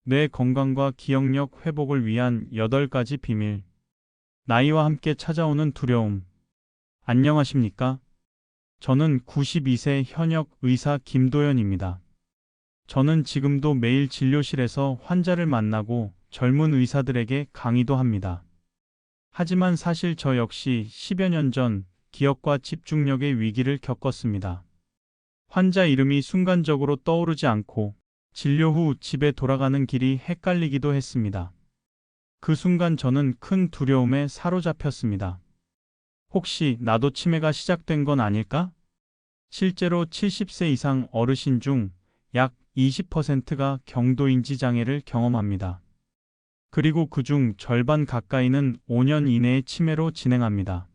뇌 건강과 기억력 회복을 위한 8가지 비밀. 나이와 함께 찾아오는 두려움. 안녕하십니까? 저는 92세 현역 의사 김도연입니다. 저는 지금도 매일 진료실에서 환자를 만나고 젊은 의사들에게 강의도 합니다. 하지만 사실 저 역시 10여 년 전 기억과 집중력의 위기를 겪었습니다. 환자 이름이 순간적으로 떠오르지 않고 진료 후 집에 돌아가는 길이 헷갈리기도 했습니다. 그 순간 저는 큰 두려움에 사로잡혔습니다. 혹시 나도 치매가 시작된 건 아닐까? 실제로 70세 이상 어르신 중 약 20%가 경도인지 장애를 경험합니다. 그리고 그중 절반 가까이는 5년 이내에 치매로 진행합니다.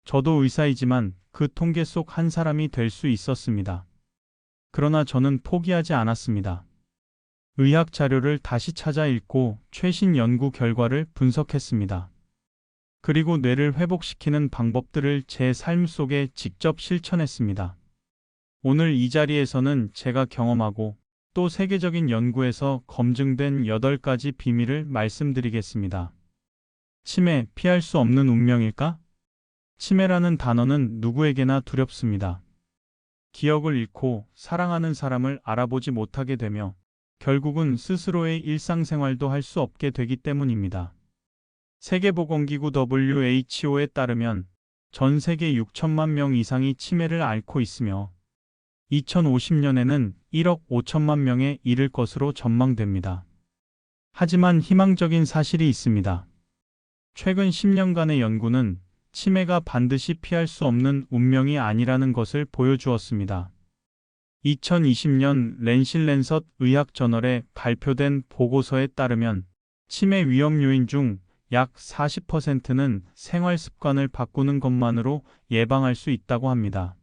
저도 의사이지만 그 통계 속 한 사람이 될 수 있었습니다. 그러나 저는 포기하지 않았습니다. 의학 자료를 다시 찾아 읽고 최신 연구 결과를 분석했습니다. 그리고 뇌를 회복시키는 방법들을 제 삶 속에 직접 실천했습니다. 오늘 이 자리에서는 제가 경험하고 또 세계적인 연구에서 검증된 8가지 비밀을 말씀드리겠습니다. 치매, 피할 수 없는 운명일까? 치매라는 단어는 누구에게나 두렵습니다. 기억을 잃고 사랑하는 사람을 알아보지 못하게 되며 결국은 스스로의 일상생활도 할 수 없게 되기 때문입니다. 세계보건기구 WHO에 따르면 전 세계 6천만 명 이상이 치매를 앓고 있으며 2050년에는 1억 5천만 명에 이를 것으로 전망됩니다. 하지만 희망적인 사실이 있습니다. 최근 10년간의 연구는 치매가 반드시 피할 수 없는 운명이 아니라는 것을 보여주었습니다. 2020년 랜실랜서 의학 저널에 발표된 보고서에 따르면 치매 위험 요인 중 약 40%는 생활 습관을 바꾸는 것만으로 예방할 수 있다고 합니다.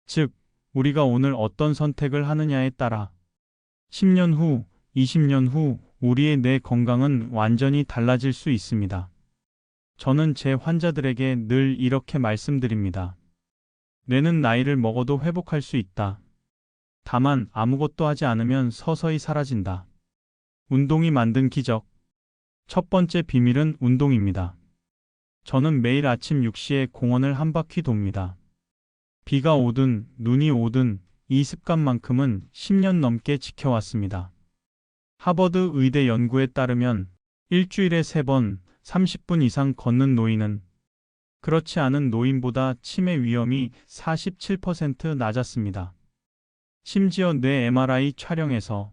즉, 우리가 오늘 어떤 선택을 하느냐에 따라 10년 후, 20년 후 우리의 뇌 건강은 완전히 달라질 수 있습니다. 저는 제 환자들에게 늘 이렇게 말씀드립니다. 뇌는 나이를 먹어도 회복할 수 있다. 다만 아무것도 하지 않으면 서서히 사라진다. 운동이 만든 기적. 첫 번째 비밀은 운동입니다. 저는 매일 아침 6시에 공원을 한 바퀴 돕니다. 비가 오든 눈이 오든 이 습관만큼은 10년 넘게 지켜왔습니다. 하버드 의대 연구에 따르면 일주일에 3번 30분 이상 걷는 노인은 그렇지 않은 노인보다 치매 위험이 47% 낮았습니다. 심지어 뇌 MRI 촬영에서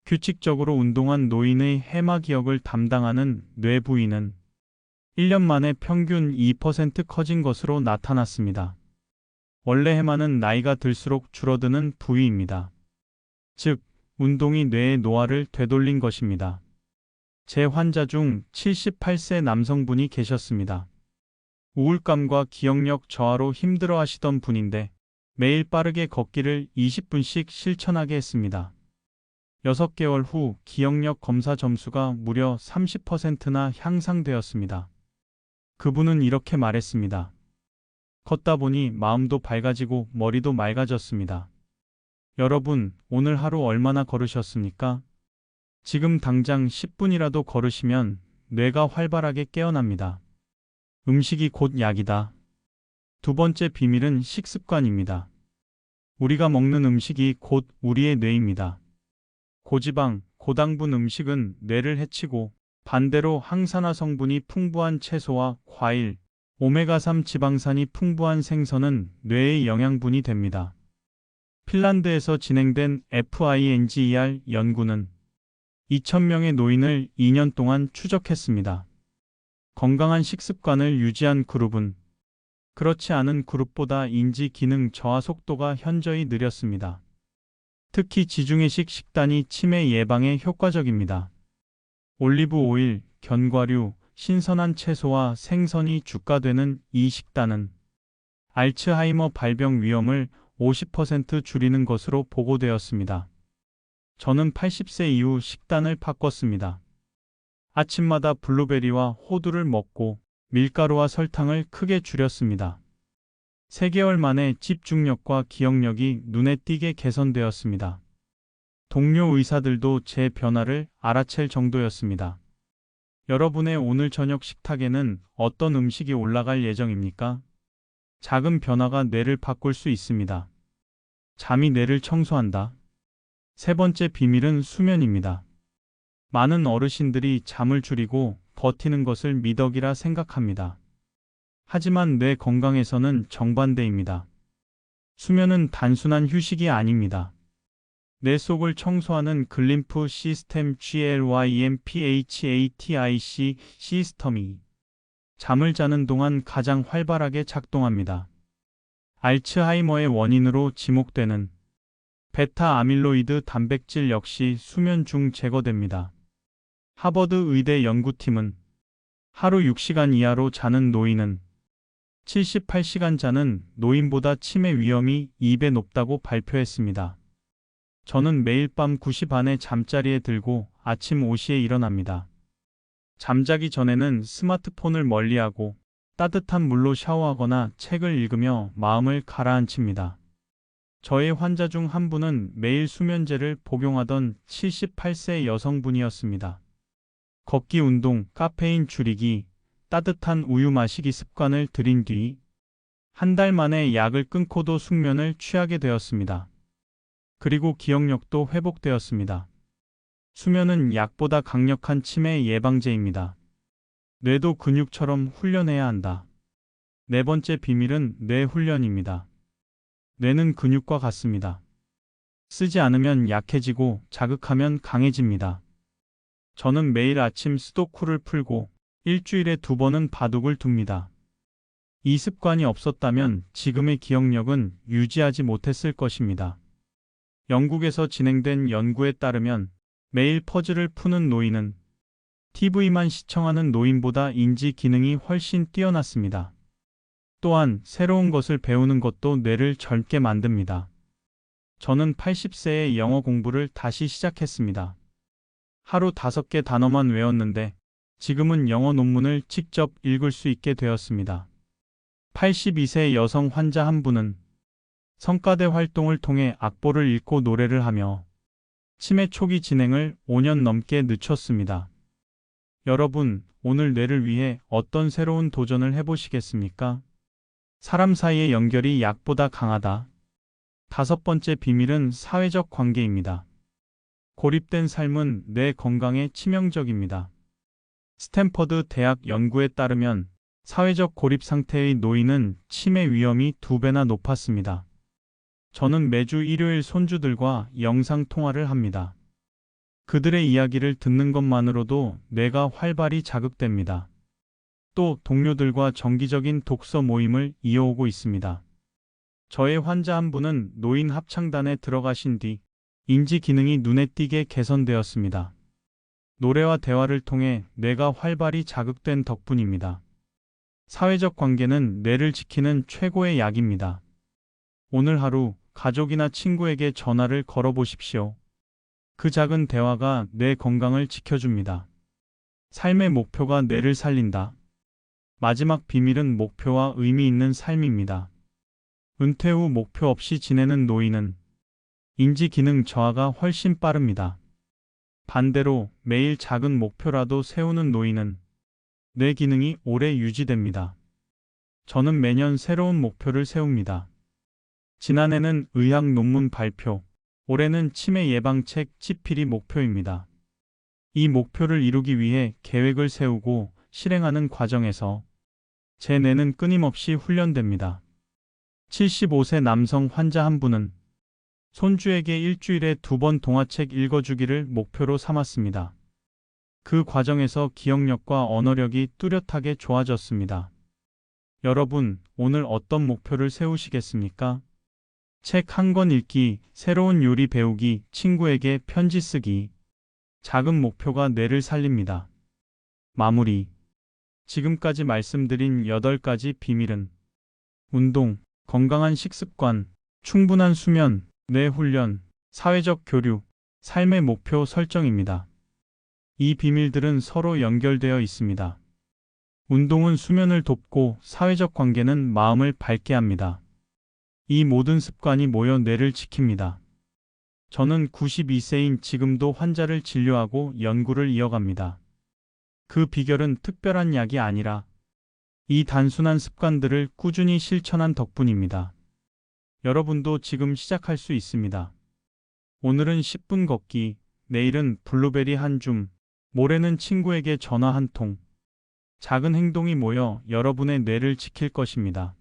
규칙적으로 운동한 노인의 해마 기억을 담당하는 뇌 부위는 1년 만에 평균 2% 커진 것으로 나타났습니다. 원래 해마는 나이가 들수록 줄어드는 부위입니다. 즉, 운동이 뇌의 노화를 되돌린 것입니다. 제 환자 중 78세 남성분이 계셨습니다. 우울감과 기억력 저하로 힘들어 하시던 분인데 매일 빠르게 걷기를 20분씩 실천하게 했습니다. 6개월 후 기억력 검사 점수가 무려 30%나 향상되었습니다. 그분은 이렇게 말했습니다. 걷다 보니 마음도 밝아지고 머리도 맑아졌습니다. 여러분, 오늘 하루 얼마나 걸으셨습니까? 지금 당장 10분이라도 걸으시면 뇌가 활발하게 깨어납니다. 음식이 곧 약이다. 두 번째 비밀은 식습관입니다. 우리가 먹는 음식이 곧 우리의 뇌입니다. 고지방, 고당분 음식은 뇌를 해치고 반대로 항산화 성분이 풍부한 채소와 과일, 오메가3 지방산이 풍부한 생선은 뇌의 영양분이 됩니다. 핀란드에서 진행된 FINGER 연구는 2,000명의 노인을 2년 동안 추적했습니다. 건강한 식습관을 유지한 그룹은 그렇지 않은 그룹보다 인지 기능 저하 속도가 현저히 느렸습니다. 특히 지중해식 식단이 치매 예방에 효과적입니다. 올리브 오일, 견과류, 신선한 채소와 생선이 주가 되는 이 식단은 알츠하이머 발병 위험을 50% 줄이는 것으로 보고되었습니다. 저는 80세 이후 식단을 바꿨습니다. 아침마다 블루베리와 호두를 먹고 밀가루와 설탕을 크게 줄였습니다. 3개월 만에 집중력과 기억력이 눈에 띄게 개선되었습니다. 동료 의사들도 제 변화를 알아챌 정도였습니다. 여러분의 오늘 저녁 식탁에는 어떤 음식이 올라갈 예정입니까? 작은 변화가 뇌를 바꿀 수 있습니다. 잠이 뇌를 청소한다. 세 번째 비밀은 수면입니다. 많은 어르신들이 잠을 줄이고 버티는 것을 미덕이라 생각합니다. 하지만 뇌 건강에서는 정반대입니다. 수면은 단순한 휴식이 아닙니다. 뇌 속을 청소하는 글림프 시스템 GLYMPHATIC 시스템이 잠을 자는 동안 가장 활발하게 작동합니다. 알츠하이머의 원인으로 지목되는 베타 아밀로이드 단백질 역시 수면 중 제거됩니다. 하버드 의대 연구팀은 하루 6시간 이하로 자는 노인은 78시간 자는 노인보다 치매 위험이 2배 높다고 발표했습니다. 저는 매일 밤 9시 반에 잠자리에 들고 아침 5시에 일어납니다. 잠자기 전에는 스마트폰을 멀리하고 따뜻한 물로 샤워하거나 책을 읽으며 마음을 가라앉힙니다. 저의 환자 중 한 분은 매일 수면제를 복용하던 78세 여성분이었습니다. 걷기 운동, 카페인 줄이기, 따뜻한 우유 마시기 습관을 들인 뒤 한 달 만에 약을 끊고도 숙면을 취하게 되었습니다. 그리고 기억력도 회복되었습니다. 수면은 약보다 강력한 치매 예방제입니다. 뇌도 근육처럼 훈련해야 한다. 네 번째 비밀은 뇌 훈련입니다. 뇌는 근육과 같습니다. 쓰지 않으면 약해지고 자극하면 강해집니다. 저는 매일 아침 스도쿠를 풀고 일주일에 2번은 바둑을 둡니다. 이 습관이 없었다면 지금의 기억력은 유지하지 못했을 것입니다. 영국에서 진행된 연구에 따르면 매일 퍼즐을 푸는 노인은 TV만 시청하는 노인보다 인지 기능이 훨씬 뛰어났습니다. 또한 새로운 것을 배우는 것도 뇌를 젊게 만듭니다. 저는 80세에 영어 공부를 다시 시작했습니다. 하루 5개 단어만 외웠는데 지금은 영어 논문을 직접 읽을 수 있게 되었습니다. 82세 여성 환자 한 분은 성가대 활동을 통해 악보를 읽고 노래를 하며 치매 초기 진행을 5년 넘게 늦췄습니다. 여러분, 오늘 뇌를 위해 어떤 새로운 도전을 해보시겠습니까? 사람 사이의 연결이 약보다 강하다. 5번째 비밀은 사회적 관계입니다. 고립된 삶은 뇌 건강에 치명적입니다. 스탠퍼드 대학 연구에 따르면 사회적 고립 상태의 노인은 치매 위험이 2배나 높았습니다. 저는 매주 일요일 손주들과 영상 통화를 합니다. 그들의 이야기를 듣는 것만으로도 뇌가 활발히 자극됩니다. 또 동료들과 정기적인 독서 모임을 이어오고 있습니다. 저의 환자 한 분은 노인 합창단에 들어가신 뒤 인지 기능이 눈에 띄게 개선되었습니다. 노래와 대화를 통해 뇌가 활발히 자극된 덕분입니다. 사회적 관계는 뇌를 지키는 최고의 약입니다. 오늘 하루 가족이나 친구에게 전화를 걸어보십시오. 그 작은 대화가 뇌 건강을 지켜줍니다. 삶의 목표가 뇌를 살린다. 마지막 비밀은 목표와 의미 있는 삶입니다. 은퇴 후 목표 없이 지내는 노인은 인지 기능 저하가 훨씬 빠릅니다. 반대로 매일 작은 목표라도 세우는 노인은 뇌 기능이 오래 유지됩니다. 저는 매년 새로운 목표를 세웁니다. 지난해는 의학 논문 발표, 올해는 치매 예방책 집필이 목표입니다. 이 목표를 이루기 위해 계획을 세우고 실행하는 과정에서 제 뇌는 끊임없이 훈련됩니다. 75세 남성 환자 한 분은 손주에게 일주일에 2번 동화책 읽어주기를 목표로 삼았습니다. 그 과정에서 기억력과 언어력이 뚜렷하게 좋아졌습니다. 여러분, 오늘 어떤 목표를 세우시겠습니까? 책 한 권 읽기, 새로운 요리 배우기, 친구에게 편지 쓰기. 작은 목표가 뇌를 살립니다. 마무리. 지금까지 말씀드린 8가지 비밀은 운동, 건강한 식습관, 충분한 수면, 뇌 훈련, 사회적 교류, 삶의 목표 설정입니다. 이 비밀들은 서로 연결되어 있습니다. 운동은 수면을 돕고 사회적 관계는 마음을 밝게 합니다. 이 모든 습관이 모여 뇌를 지킵니다. 저는 92세인 지금도 환자를 진료하고 연구를 이어갑니다. 그 비결은 특별한 약이 아니라 이 단순한 습관들을 꾸준히 실천한 덕분입니다. 여러분도 지금 시작할 수 있습니다. 오늘은 10분 걷기, 내일은 블루베리 한 줌, 모레는 친구에게 전화 한 통. 작은 행동이 모여 여러분의 뇌를 지킬 것입니다.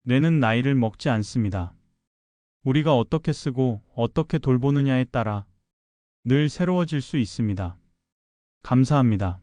뇌는 나이를 먹지 않습니다. 우리가 어떻게 쓰고 어떻게 돌보느냐에 따라 늘 새로워질 수 있습니다. 감사합니다.